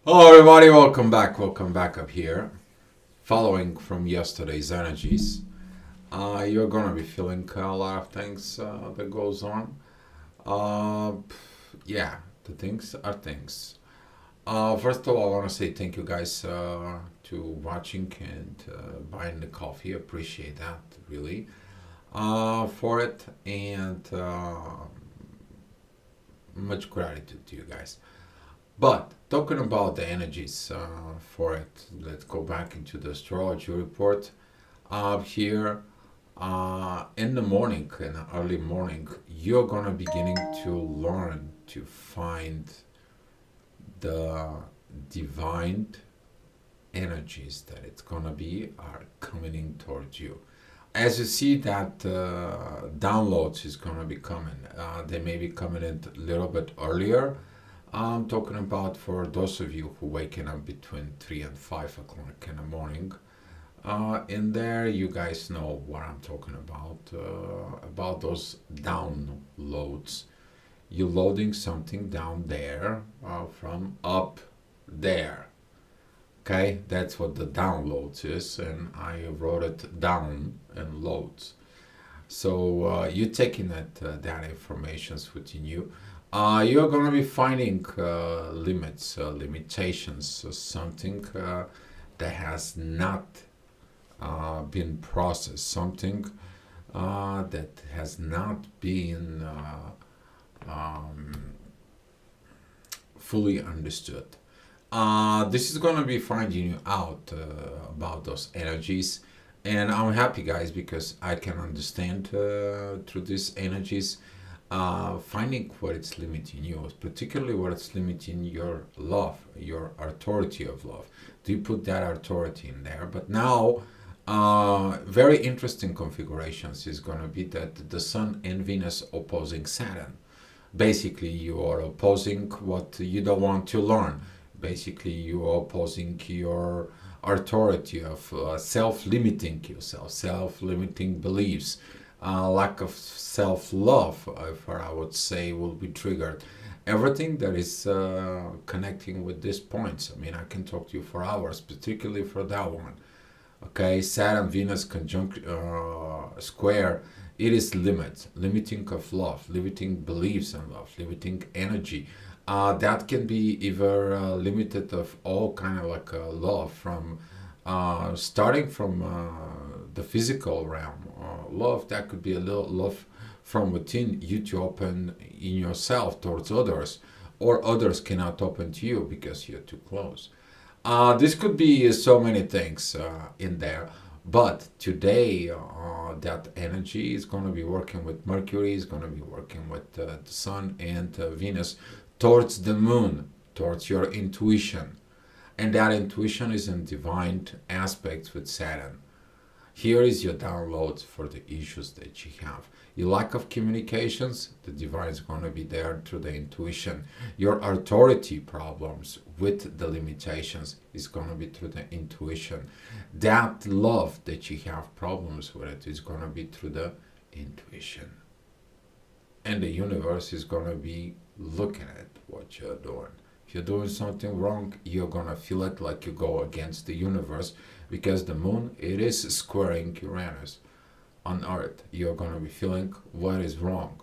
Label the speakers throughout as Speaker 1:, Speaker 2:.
Speaker 1: Hello, everybody. Welcome back. Welcome back up here. Following from yesterday's energies, you're gonna be feeling a lot of things that goes on. Uh, yeah, the things are things. First of all, I want to say thank you guys to watching and buying the coffee. Appreciate that really for it, and much gratitude to you guys. But talking about the energies for it, let's go back into the astrology report. Here in the morning, in the early morning, you're gonna beginning to learn to find the divine energies that it's gonna be are coming in towards you. As you see that downloads is gonna be coming, they may be coming in a little bit earlier. I'm talking about for those of you who waking up between 3 and 5 o'clock in the morning. In there, you guys know what I'm talking about those downloads. You're loading something down there from up there. Okay, that's what the downloads is, and I wrote it down and loads. So you're taking that informations within you. You're gonna be finding limits, limitations, something that has not been processed, something that has not been um, fully understood. This is gonna be finding you out about those energies, and I'm happy, guys, because I can understand through these energies, finding what it's limiting you, particularly what it's limiting your love, your authority of love. Do you put that authority in there? But now, very interesting configurations is going to be that the Sun and Venus opposing Saturn. Basically, you are opposing what you don't want to learn. Basically, you are opposing your authority of self-limiting yourself, self-limiting beliefs, lack of self-love, if I would say, will be triggered. Everything that is connecting with these points. I mean, I can talk to you for hours, particularly for that one. Okay, Saturn Venus conjunct square. It is limiting of love, limiting beliefs in love, limiting energy. That can be either limited of all kind of like love from starting from the physical realm. Love that could be a little love from within you to open in yourself towards others, or others cannot open to you because you're too close. This could be so many things in there, but today that energy is going to be working with Mercury, is going to be working with the Sun and Venus towards the Moon, towards your intuition. And that intuition is in divine aspects with Saturn. Here is your downloads for the issues that you have. Your lack of communications, the divine is going to be there through the intuition. Your authority problems with the limitations is going to be through the intuition. That love that you have problems with it is going to be through the intuition. And the universe is going to be looking at what you're doing. If you're doing something wrong, you're going to feel it like you go against the universe, because the moon, it is squaring Uranus on Earth. You're going to be feeling what is wrong.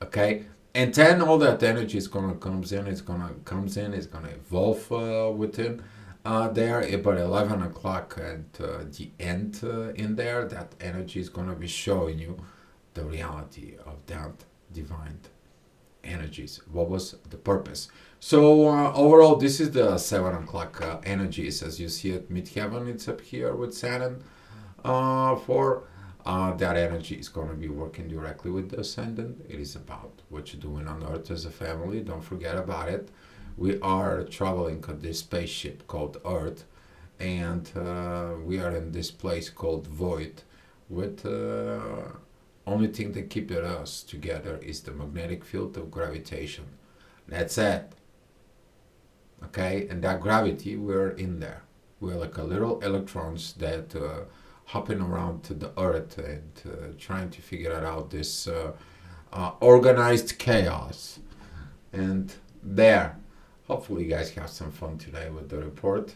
Speaker 1: Okay? And then all that energy is going to comes in, it's going to evolve within there. About 11 o'clock at the end in there, that energy is going to be showing you the reality of that divine energies. What was the purpose? So overall, this is the 7 o'clock energies. As you see at midheaven, it's up here with Saturn. For that energy is going to be working directly with the ascendant. It is about what you're doing on Earth as a family. Don't forget about it. We are traveling on this spaceship called Earth, and we are in this place called Void with only thing that keeps us together is the magnetic field of gravitation. That's it. Okay, and that gravity, we're in there. We're like a little electrons that hopping around to the earth and trying to figure out this organized chaos. And there, Hopefully you guys have some fun today with the report.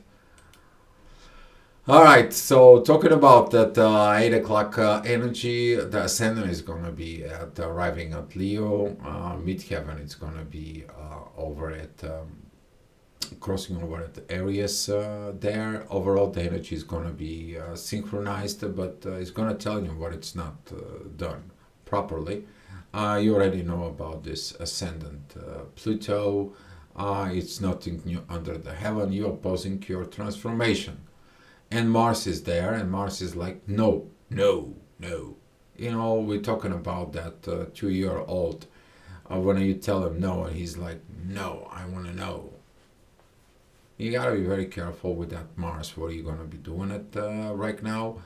Speaker 1: All right, so talking about that 8 o'clock energy, the ascendant is going to be at arriving at Leo. Midheaven is going to be over at crossing over at Aries there. Overall, the energy is going to be synchronized, but it's going to tell you what it's not done properly. You already know about this ascendant Pluto. It's nothing new under the heaven. You're opposing your transformation. And Mars is there, and Mars is like, no, no, no. You know, we're talking about that 2-year-old. When you tell him no, and he's like, no, I want to know. You gotta be very careful with that Mars, where you're gonna be doing it right now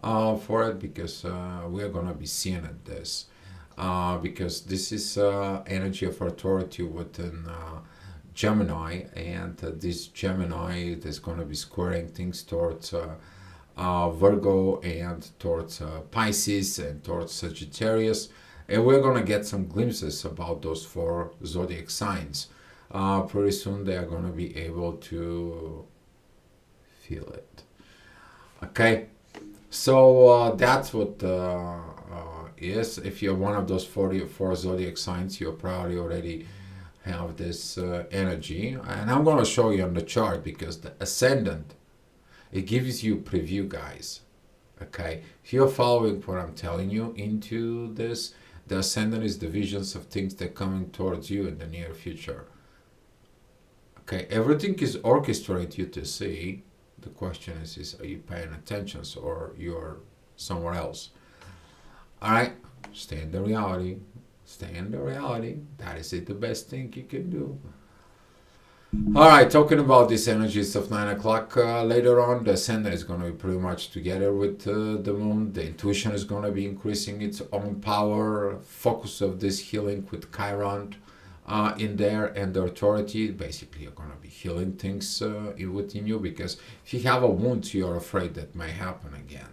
Speaker 1: for it, because we're gonna be seeing it this. Because this is energy of authority within Gemini, and this Gemini is going to be squaring things towards Virgo and towards Pisces and towards Sagittarius, and we're going to get some glimpses about those 4 zodiac signs. Pretty soon they are going to be able to feel it. Okay, so that's what is. If you're one of those 44 zodiac signs, you're probably already have this energy, and I'm going to show you on the chart, because the ascendant, it gives you preview, guys. Okay, if you're following what I'm telling you into this, the ascendant is the visions of things that are coming towards you in the near future. Okay, everything is orchestrated you to see. The question is are you paying attention, or you're somewhere else? All right, stay in the reality. Stay in the reality. That is it, the best thing you can do. All right, talking about these energies of 9 o'clock later on, the ascendant is going to be pretty much together with the moon. The intuition is going to be increasing its own power. Focus of this healing with Chiron in there, and the authority. Basically, you're going to be healing things within you, because if you have a wound, you're afraid that may happen again.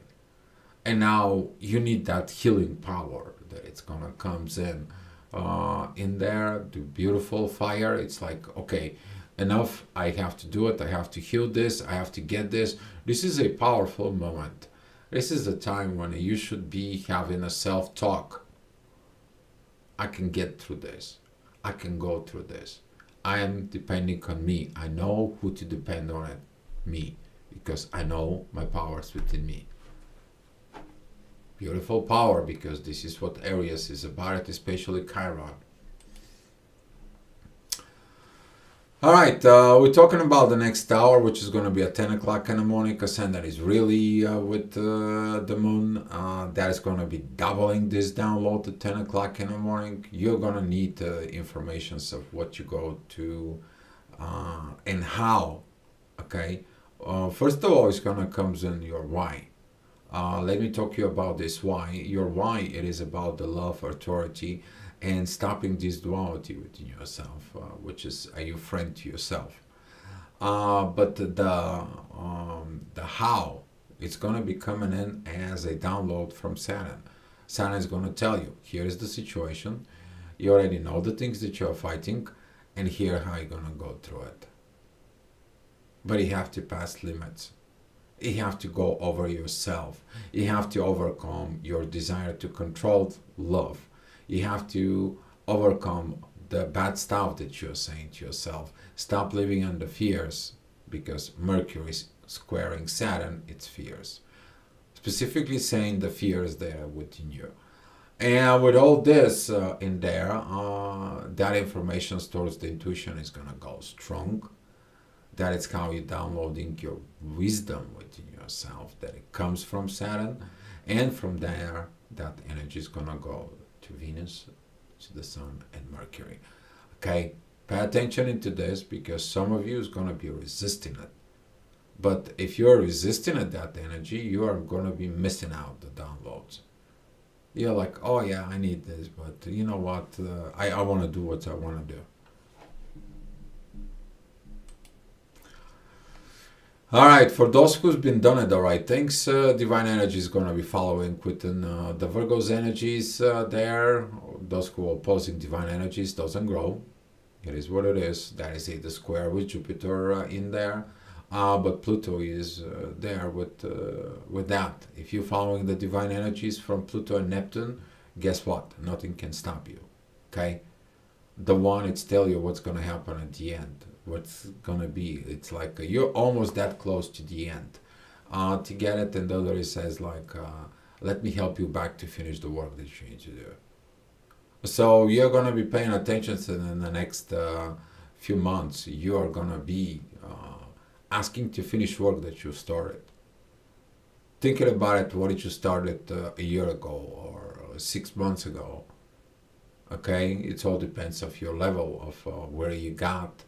Speaker 1: And now you need that healing power that it's gonna comes in there. The beautiful fire. It's like, okay, enough. I have to do it. I have to heal this. I have to get this. This is a powerful moment. This is the time when you should be having a self-talk. I can get through this. I can go through this. I am depending on me. I know who to depend on it, me, because I know my powers within me. Beautiful power, because this is what Aries is about, especially Chiron. All right, we're talking about the next hour, which is going to be at 10 o'clock in the morning. Ascendant is really with the moon. That is going to be doubling this download at 10 o'clock in the morning. You're going to need information of what you go to and how. Okay, first of all, it's going to come in your why. Let me talk to you about this why. Your why, it is about the love, authority, and stopping this duality within yourself, which is are you friend to yourself. But the how, it's going to be coming in as a download from Saturn. Saturn is going to tell you, here is the situation. You already know the things that you're fighting, and here how you're going to go through it. But you have to pass limits. You have to go over yourself. You have to overcome your desire to control love. You have to overcome the bad stuff that you're saying to yourself. Stop living under fears, because Mercury is squaring Saturn, it's fears. Specifically saying the fears there within you. And with all this in there, that information towards the intuition is going to go strong. That is how you're downloading your wisdom within yourself, that it comes from Saturn, and from there that energy is going to go to Venus, to the Sun, and Mercury. Okay, pay attention into this, because some of you is going to be resisting it. But if you're resisting it, that energy, you are going to be missing out the downloads. You're like, oh yeah, I need this, but you know what, I want to do what I want to do. All right, for those who's been done the right things, divine energy is going to be following within the Virgo's energies there. Those who are opposing divine energies doesn't grow. It is what it is. That is the square with Jupiter in there. But Pluto is there with that. If you're following the divine energies from Pluto and Neptune, guess what? Nothing can stop you. Okay? The one, it's tell you what's going to happen at the end. What's going to be. It's like you're almost that close to the end to get it. And the other says like, let me help you back to finish the work that you need to do. So you're going to be paying attention to in the next few months. You are going to be asking to finish work that you started. Thinking about it, what did you started a year ago or 6 months ago? Okay, it all depends of your level of where you got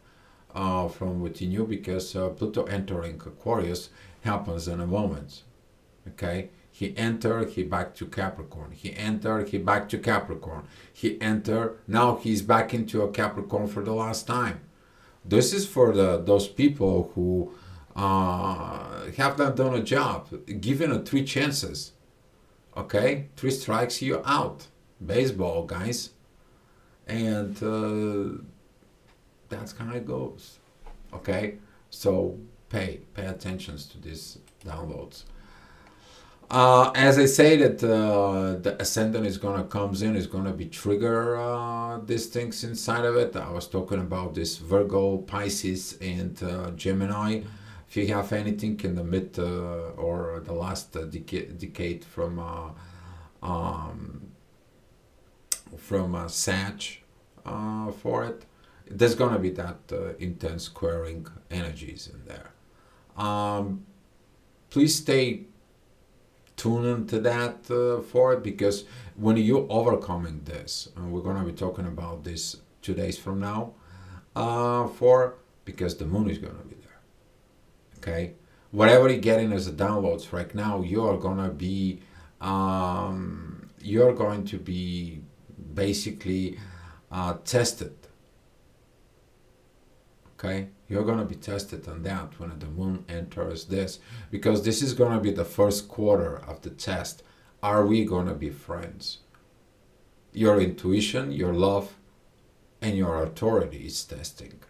Speaker 1: from within you, because Pluto entering Aquarius happens in a moment. Okay, he entered, he back to Capricorn. He entered, he back to Capricorn. He entered, now he's back into a Capricorn for the last time. This is for those people who have not done a job, given a 3 chances. Okay, 3 strikes, you're out. Baseball, guys. And that's kind of goes. Okay, so pay attention to these downloads. As I say that the ascendant is gonna comes in, is gonna be trigger these things inside of it. I was talking about this Virgo, Pisces, and Gemini. If you have anything in the mid or the last decade from Sag for it, there's gonna be that intense squaring energies in there. Please stay tune into that for it, because when you're overcoming this, and we're going to be talking about this 2 days from now, because the moon is going to be there. Okay, whatever you're getting as a downloads right now, you're going to be basically tested. Okay, you're going to be tested on that when the moon enters this, because this is going to be the first quarter of the test. Are we going to be friends? Your intuition, your love, and your authority is testing.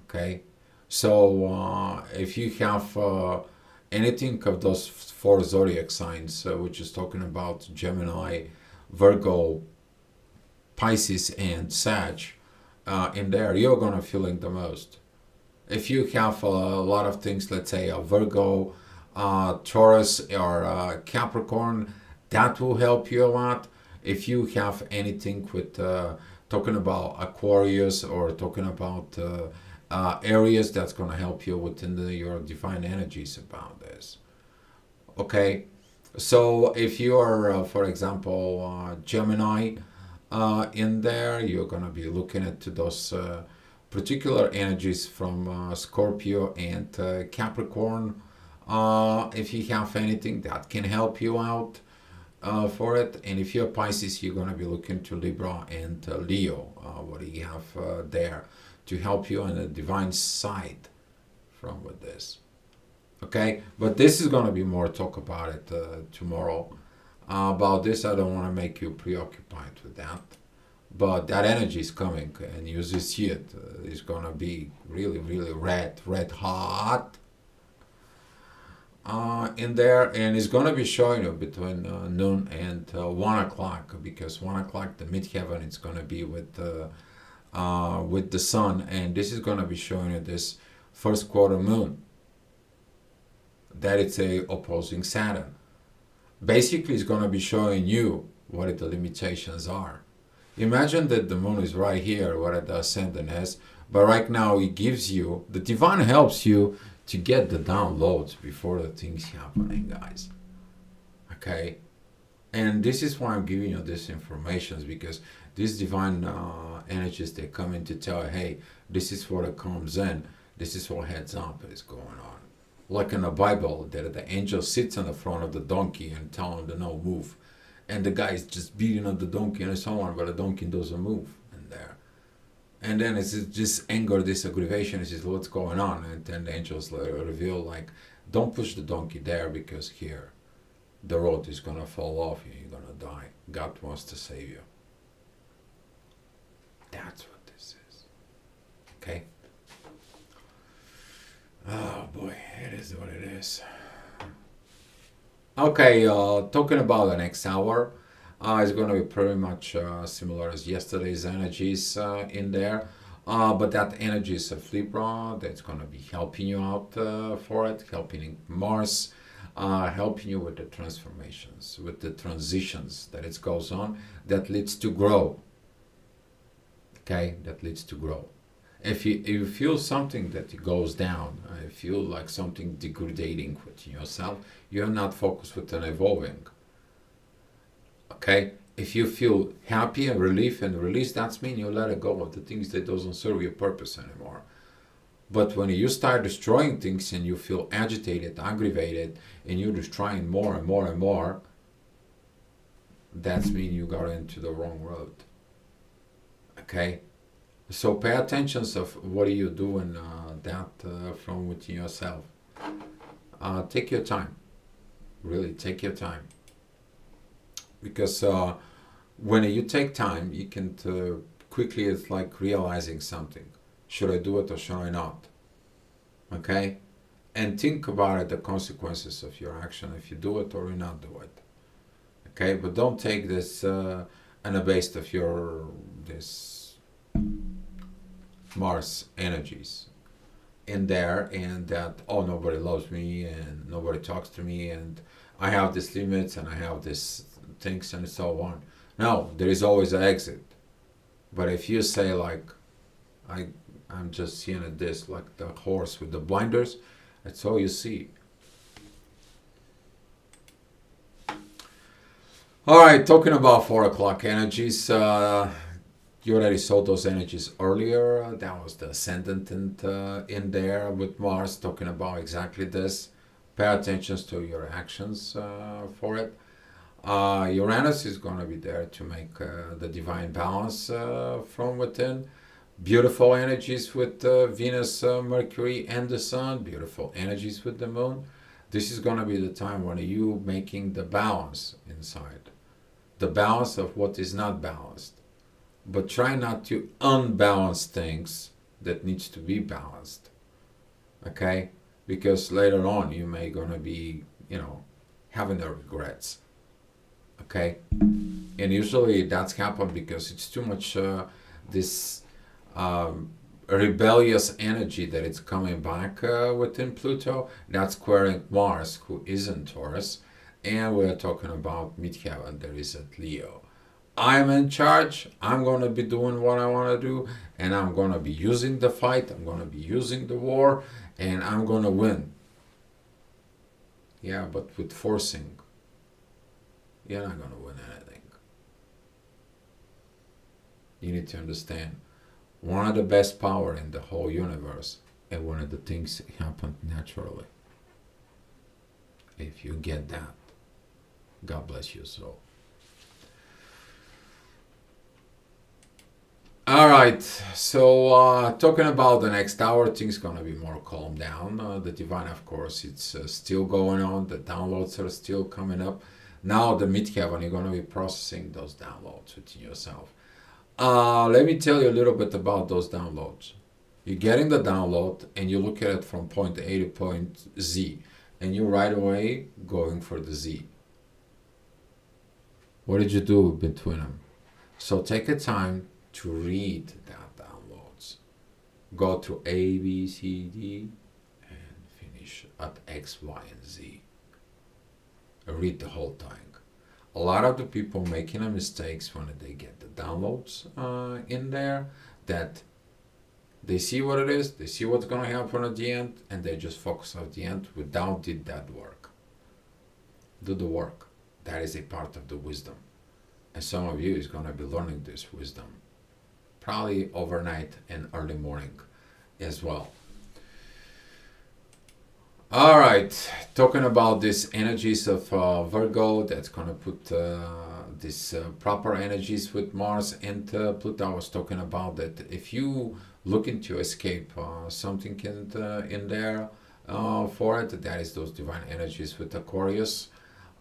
Speaker 1: Okay, so if you have anything of those 4 zodiac signs, which is talking about Gemini, Virgo, Pisces, and Sag, in there, you're gonna feeling the most. If you have a lot of things, let's say a Virgo, Taurus, or Capricorn, that will help you a lot. If you have anything with talking about Aquarius or talking about areas, that's gonna help you within your divine energies about this. Okay, so if you are, for example, Gemini. In there, you're going to be looking at those particular energies from Scorpio and Capricorn. If you have anything that can help you out for it, and if you're Pisces, you're going to be looking to Libra and Leo. What do you have there to help you on the divine side from with this? Okay, but this is going to be more talk about it tomorrow. About this, I don't want to make you preoccupied with that, but that energy is coming, and you just see it. It's gonna be really, really red hot in there, and it's gonna be showing you between noon and 1 o'clock, because 1 o'clock the midheaven is gonna be with the sun, and this is gonna be showing you this first quarter moon. That it's a opposing Saturn. Basically, it's going to be showing you what the limitations are. Imagine that the moon is right here, what the ascendant is, but right now it gives you, the divine helps you to get the downloads before the things happening, guys. Okay? And this is why I'm giving you this information, because these divine energies, they come in to tell you, hey, this is what it comes in, this is what heads up is going on. Like in the Bible, that the angel sits on the front of the donkey and telling him to no move, and the guy is just beating on the donkey and so on, but the donkey doesn't move in there. And then it's just anger, this aggravation. It says, what's going on? And then the angels reveal, like, don't push the donkey there, because here the road is gonna fall off you. You're gonna die. God wants to save you. That's what this is. Okay? Oh boy, it is what it is. Okay, talking about the next hour, it's going to be pretty much similar as yesterday's energies in there. But that energy is a Libra that's going to be helping you out for it, helping Mars, helping you with the transformations, with the transitions that it goes on that leads to grow. Okay, that leads to grow. If you feel something that goes down, I feel like something degrading within yourself, you're not focused with an evolving. Okay? If you feel happy and relief and release, that's mean you let it go of the things that doesn't serve your purpose anymore. But when you start destroying things and you feel agitated, aggravated, and you're destroying more and more and more, that's mean you got into the wrong road. Okay? So pay attention of what are you doing from within yourself. Take your time. Really, take your time. Because when you take time, you can quickly, it's like realizing something. Should I do it or should I not? Okay? And think about it, the consequences of your action, if you do it or you not do it. Okay? But don't take this on the base of this Mars energies in there, and that, oh, nobody loves me and nobody talks to me and I have these limits and I have these things and so on. No, there is always an exit. But if you say like, I'm just seeing it this like the horse with the blinders, that's all you see. All right, talking about 4 o'clock energies. You already saw those energies earlier. That was the ascendant in there with Mars, talking about exactly this. Pay attention to your actions for it. Uranus is going to be there to make the divine balance from within. Beautiful energies with Venus, Mercury, and the Sun. Beautiful energies with the Moon. This is going to be the time when you making the balance inside. The balance of what is not balanced. But try not to unbalance things that needs to be balanced. Okay? Because later on you may gonna be, having the regrets. Okay? And usually that's happened because it's too much this rebellious energy that it's coming back within Pluto. That's squaring Mars, who is in Taurus. And we're talking about midheaven, there is at Leo. I'm in charge. I'm going to be doing what I want to do, and I'm going to be using the fight. I'm going to be using the war, and I'm going to win. Yeah, but with forcing, you're not going to win anything. You need to understand, one of the best power in the whole universe, and one of the things happen naturally. If you get that, God bless your soul. All right, so talking about the next hour, things gonna be more calm down. The divine, of course, it's still going on. The downloads are still coming up. Now the midheaven, you're gonna be processing those downloads within yourself. Let me tell you a little bit about those downloads. You're getting the download and you look at it from point A to point Z, and you right away going for the Z. What did you do between them? So take a time to read that downloads. Go to A, B, C, D, and finish at X, Y, and Z. Read the whole thing. A lot of the people making a mistakes when they get the downloads in there, that they see what it is, they see what's going to happen at the end, and they just focus on the end without did that work. Do the work. That is a part of the wisdom. And some of you is going to be learning this wisdom. Probably overnight and early morning as well. All right, talking about these energies of Virgo, that's going to put these proper energies with Mars and Pluto. I was talking about that if you looking to escape something in there for it, that is those divine energies with Aquarius.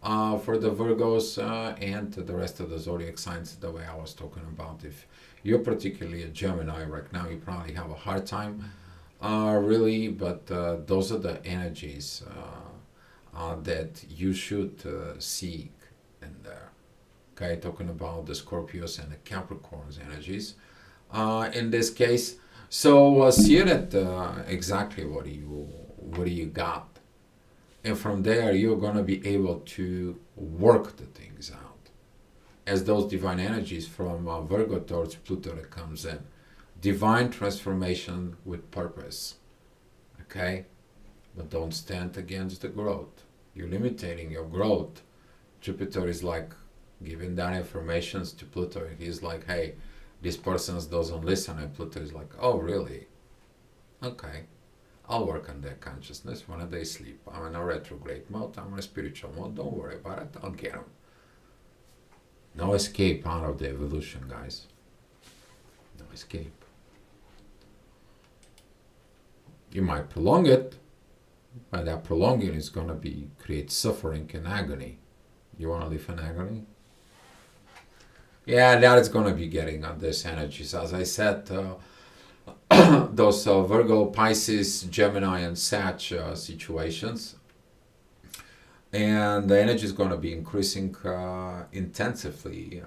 Speaker 1: for the Virgos and the rest of the zodiac signs, the way I was talking about. If you're particularly a Gemini right now, you probably have a hard time, really, but those are the energies that you should seek in there. Okay, talking about the Scorpios and the Capricorns energies. In this case, so see it exactly what do you got, and from there you're gonna be able to work the things out as those divine energies from Virgo towards Pluto that comes in, divine transformation with purpose. Okay, but don't stand against the growth. You're limiting your growth. Jupiter is like giving that information to Pluto. He's like, hey, this person doesn't listen, and Pluto is like, oh really? Okay, I'll work on their consciousness when they sleep. I'm in a retrograde mode, I'm in a spiritual mode, don't worry about it, I'll get them. No escape out of the evolution, guys. No escape. You might prolong it, but that prolonging is going to be create suffering and agony. You want to live in agony? Yeah, that is going to be getting on this energies. As I said, those Virgo, Pisces, Gemini, and Sag situations. And the energy is going to be increasing intensively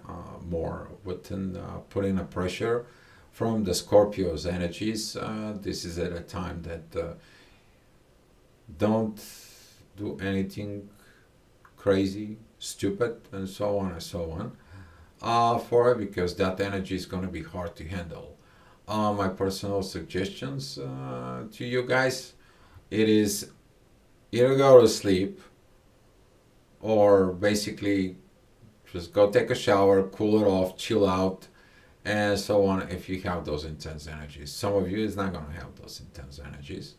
Speaker 1: more within putting a pressure from the Scorpio's energies. This is at a time that don't do anything crazy, stupid, and so on and so on for it, because that energy is going to be hard to handle. My personal suggestions to you guys, it is either go to sleep or basically just go take a shower, cool it off, chill out, and so on if you have those intense energies. Some of you is not going to have those intense energies,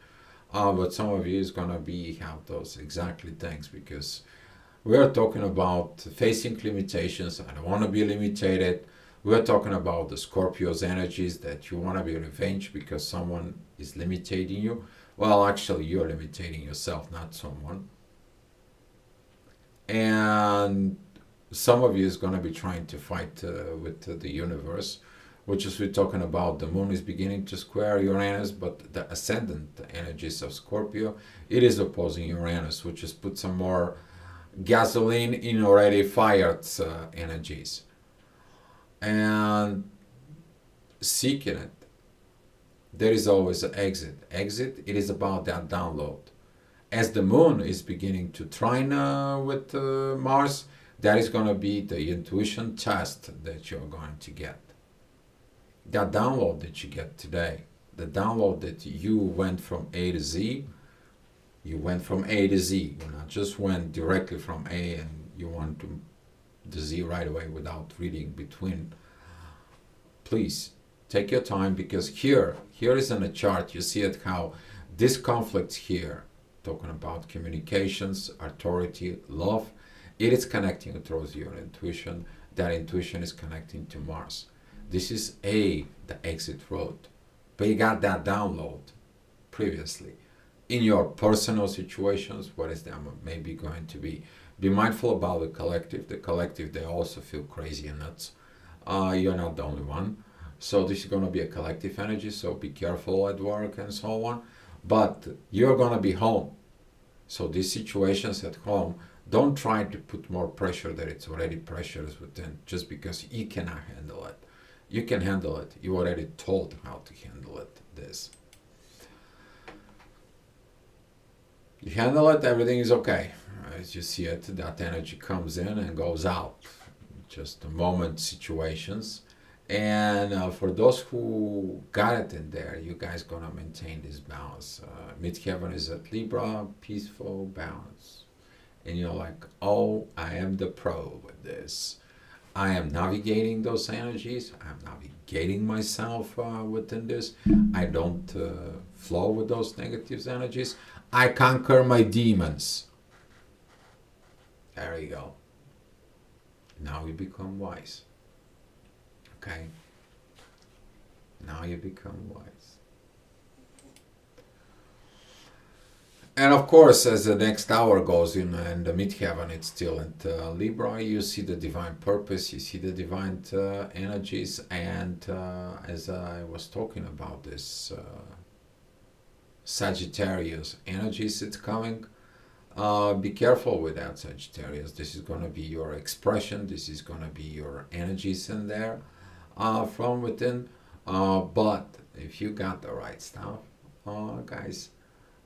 Speaker 1: but some of you is going to be have those exactly things, because we are talking about facing limitations. I don't want to be limited. We're talking about the Scorpio's energies that you want to be revenged because someone is limiting you. Well, actually, you're limiting yourself, not someone. And some of you is going to be trying to fight with the universe, which is we're talking about. The moon is beginning to square Uranus, but the ascendant energies of Scorpio, it is opposing Uranus, which is put some more gasoline in already fired energies. And seeking it, there is always an exit. Exit, it is about that download. As the moon is beginning to trine with Mars, that is going to be the intuition test that you're going to get. That download that you get today, the download that you went from A to Z, you went from A to Z. You not just went directly from A and you went to the Z right away without reading between. Please take your time, because here is in a chart, you see it how this conflict here, talking about communications, authority, love, it is connecting towards your intuition. That intuition is connecting to Mars. This is the exit road. But you got that download previously. In your personal situations, what is that maybe going to be? Be mindful about the collective. The collective, they also feel crazy and nuts. You're not the only one. So this is going to be a collective energy, so be careful at work and so on. But you're going to be home. So these situations at home, don't try to put more pressure that it's already pressures within, just because you cannot handle it. You can handle it. You already told how to handle it. This. You handle it, everything is okay. As you see it, that energy comes in and goes out. Just a moment situations. And for those who got it in there, you guys gonna maintain this balance. Midheaven is at Libra, peaceful balance. And you're like, oh, I am the pro with this. I am navigating those energies. I'm navigating myself within this. I don't flow with those negative energies. I conquer my demons. There you go. Now you become wise. Okay? Now you become wise. And of course, as the next hour goes in and the midheaven, it's still in Libra, you see the divine purpose, you see the divine energies, and as I was talking about this Sagittarius energies, it's coming. Be careful with that, Sagittarius. This is going to be your expression, this is going to be your energies in there from within. But if you got the right stuff, guys,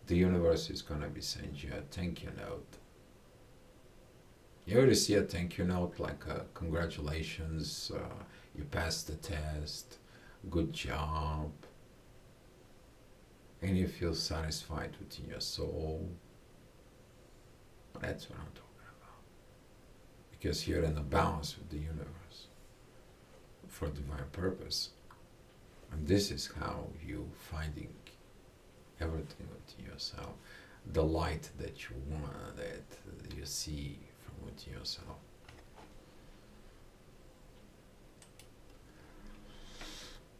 Speaker 1: the universe is going to be sending you a thank you note. You ever see a thank you note like congratulations, you passed the test, good job, and you feel satisfied within your soul? That's what I'm talking about. Because you're in a balance with the universe for divine purpose. And this is how you finding everything within yourself. The light that you want, that you see from within yourself.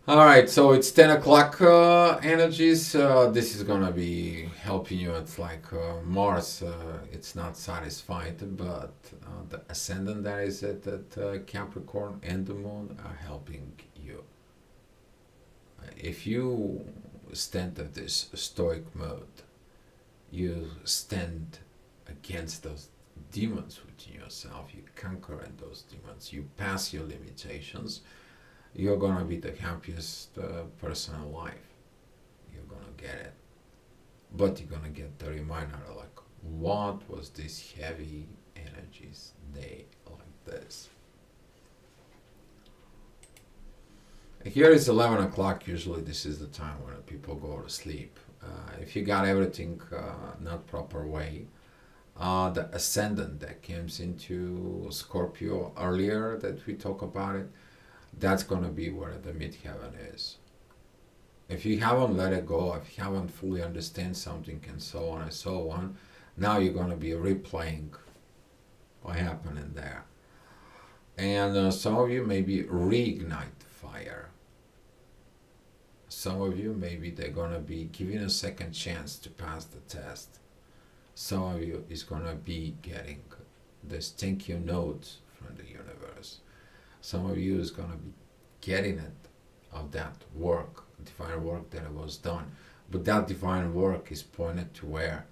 Speaker 1: All right, so it's 10 o'clock energies. This is going to be helping you. It's like Mars, it's not satisfied, but the ascendant that is at Capricorn and the moon are helping you. If you stand at this stoic mode, you stand against those demons within yourself, you conquer those demons, you pass your limitations, you're gonna be the happiest person alive. You're gonna get it. But you're gonna get the reminder like, what was this heavy energies day like this? Here is 11 o'clock. Usually this is the time when people go to sleep. If you got everything not proper way, the ascendant that comes into Scorpio earlier that we talk about it, that's going to be where the midheaven is. If you haven't let it go, if you haven't fully understand something and so on and so on, now you're going to be replaying what happened in there. And some of you maybe reignite fire. Some of you maybe they're going to be giving a second chance to pass the test. Some of you is going to be getting this thank you note from the universe. Some of you is going to be getting it of that work, divine work that was done. But that divine work is pointed to where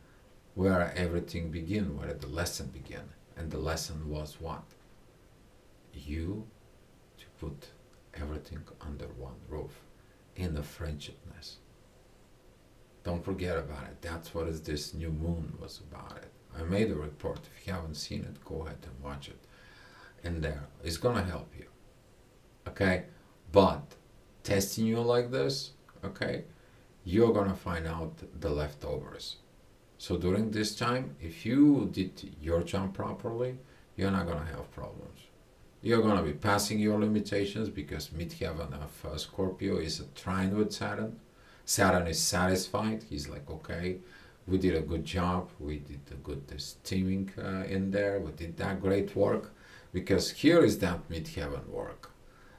Speaker 1: everything began, where the lesson began. And the lesson was what? You to put everything under one roof in the friendshipness. Don't forget about it. That's what is this new moon was about it. I made a report. If you haven't seen it, go ahead and watch it. In there, it's gonna help you. Okay? But testing you like this, okay, you're gonna find out the leftovers. So during this time, if you did your job properly, you're not gonna have problems. You're gonna be passing your limitations because midheaven of Scorpio is a trine with Saturn. Saturn is satisfied. He's like, okay, we did a good job. We did a good teaming in there. We did that great work. Because here is that midheaven work.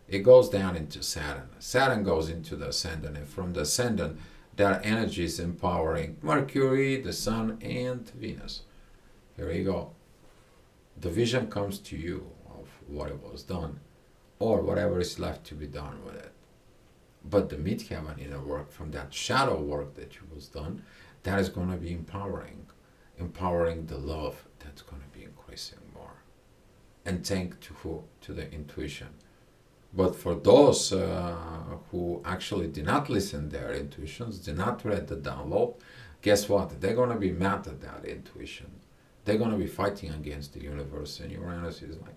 Speaker 1: It goes down into Saturn. Saturn goes into the ascendant, and from the ascendant, there are energies empowering Mercury, the Sun, and Venus. Here you go. The vision comes to you of what it was done, or whatever is left to be done with it. But the midheaven inner work, from that shadow work that was done, that is going to be empowering the love that's going to be increasing more. And thank to who? To the intuition. But for those who actually did not listen to their intuitions, did not read the download, guess what? They're going to be mad at that intuition. They're going to be fighting against the universe, and Uranus is like,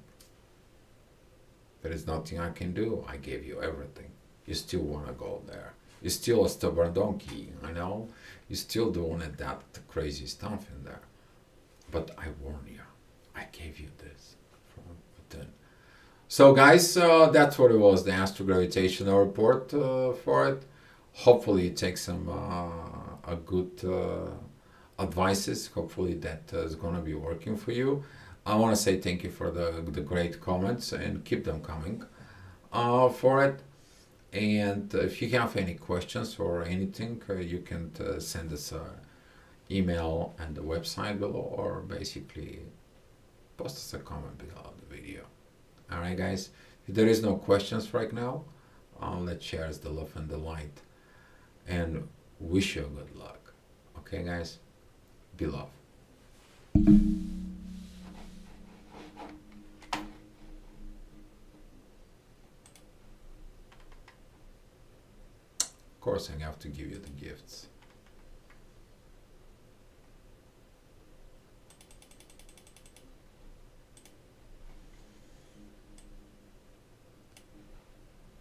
Speaker 1: there is nothing I can do. I gave you everything. You still want to go there. You're still a stubborn donkey, I know. You're still doing that crazy stuff in there. But I warn you, I gave you this from within. So guys, that's what it was, the astro-gravitational report for it. Hopefully you take some a good advices. Hopefully that is going to be working for you. I want to say thank you for the great comments and keep them coming for it. And if you have any questions or anything, you can send us an email and the website below, or basically post us a comment below the video. Alright guys, if there is no questions right now, let's share the love and the light and wish you good luck. Okay guys, be love. Of course I have to give you the gifts.